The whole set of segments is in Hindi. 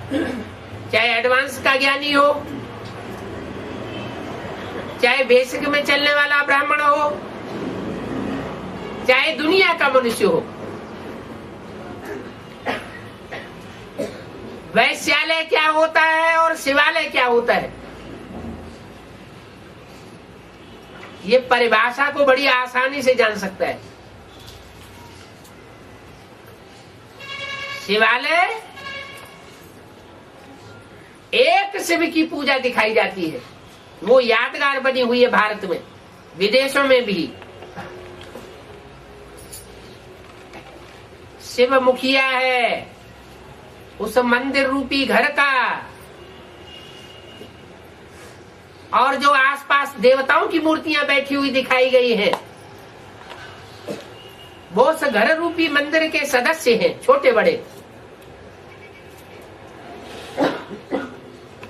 चाहे एडवांस का ज्ञानी हो, चाहे बेसिक में चलने वाला ब्राह्मण हो, चाहे दुनिया का मनुष्य हो, वैश्यालय क्या होता है और शिवालय क्या होता है, ये परिभाषा को बड़ी आसानी से जान सकता है। शिवालय एक शिव की पूजा दिखाई जाती है, वो यादगार बनी हुई है भारत में, विदेशों में भी। शिव मुखिया है उस मंदिर रूपी घर का, और जो आसपास देवताओं की मूर्तियां बैठी हुई दिखाई गई हैं, वो उस घर रूपी मंदिर के सदस्य हैं, छोटे बड़े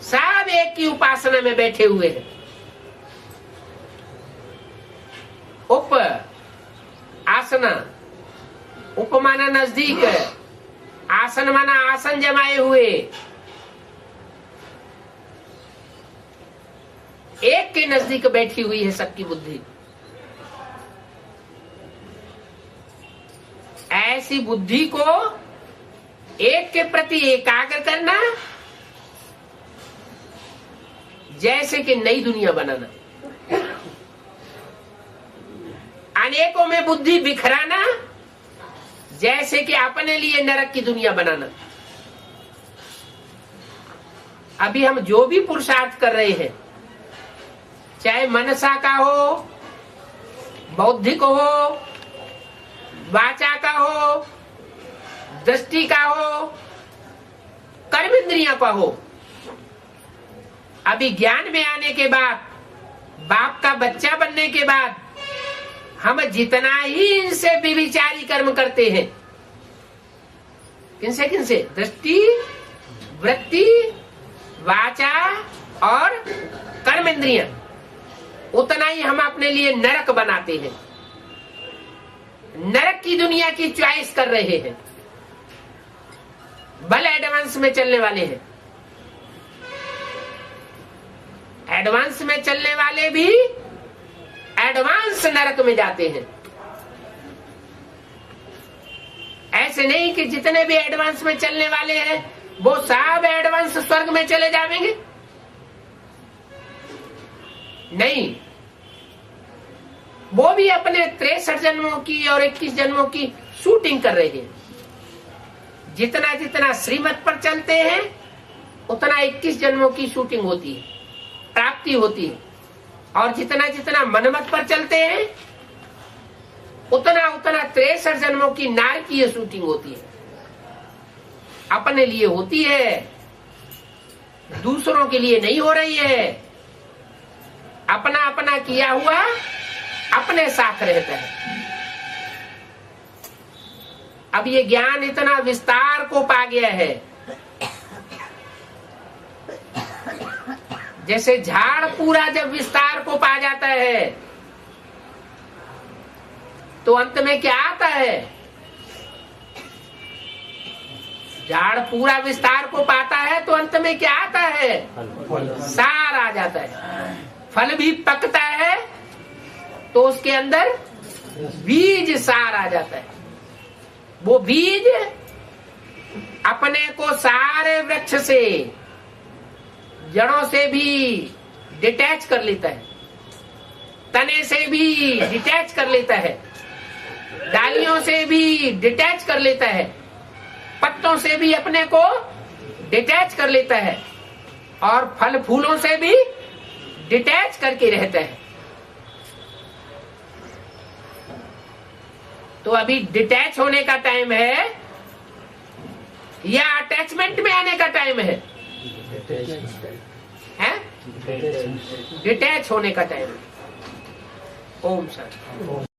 सब एक की उपासना में बैठे हुए हैं। उप आसना, उप माना नजदीक, आसन माना आसन जमाए हुए, एक के नजदीक बैठी हुई है सबकी बुद्धि। ऐसी बुद्धि को एक के प्रति एकाग्र करना, जैसे कि नई दुनिया बनाना, अनेकों में बुद्धि बिखराना, जैसे कि अपने लिए नरक की दुनिया बनाना। अभी हम जो भी पुरुषार्थ कर रहे हैं, चाहे मनसा का हो, बौद्धिक हो, वाचा का हो, दृष्टि का हो, कर्म इंद्रियों का हो, अभी ज्ञान में आने के बाद, बाप का बच्चा बनने के बाद, हम जितना ही इनसे व्यभिचारी कर्म करते हैं, किनसे किनसे, दृष्टि, वृत्ति, वाचा और कर्म इंद्रियां, उतना ही हम अपने लिए नरक बनाते हैं, नरक की दुनिया की चॉइस कर रहे हैं। बल एडवांस में चलने वाले हैं, एडवांस में चलने वाले भी एडवांस नरक में जाते हैं। ऐसे नहीं कि जितने भी एडवांस में चलने वाले हैं वो सब एडवांस स्वर्ग में चले जाएंगे, नहीं, वो भी अपने 63 जन्मों की और 21 जन्मों की शूटिंग कर रहे हैं। जितना जितना श्रीमत पर चलते हैं उतना 21 जन्मों की शूटिंग होती है, प्राप्ति होती है, और जितना जितना मनमत पर चलते हैं उतना उतना 63 जन्मों की नारकीय शूटिंग होती है। अपने लिए होती है, दूसरों के लिए नहीं हो रही है। अपना अपना किया हुआ अपने साथ रहता है। अब ये ज्ञान इतना विस्तार को पा गया है, जैसे झाड़ पूरा जब विस्तार को पा जाता है तो अंत में क्या आता है, झाड़ पूरा विस्तार को पाता है तो अंत में क्या आता है, सार आ जाता है। फल भी पकता है तो उसके अंदर बीज सार आ जाता है। वो बीज अपने को सारे वृक्ष से, जड़ों से भी डिटैच कर लेता है, तने से भी डिटैच कर लेता है, डालियों से भी डिटैच कर लेता है, पत्तों से भी अपने को डिटैच कर लेता है, और फल फूलों से भी डिटैच करके रहता है। तो अभी डिटैच होने का टाइम है या अटैचमेंट में आने का टाइम है? डिटैच होने का टाइम है। ओम शांति।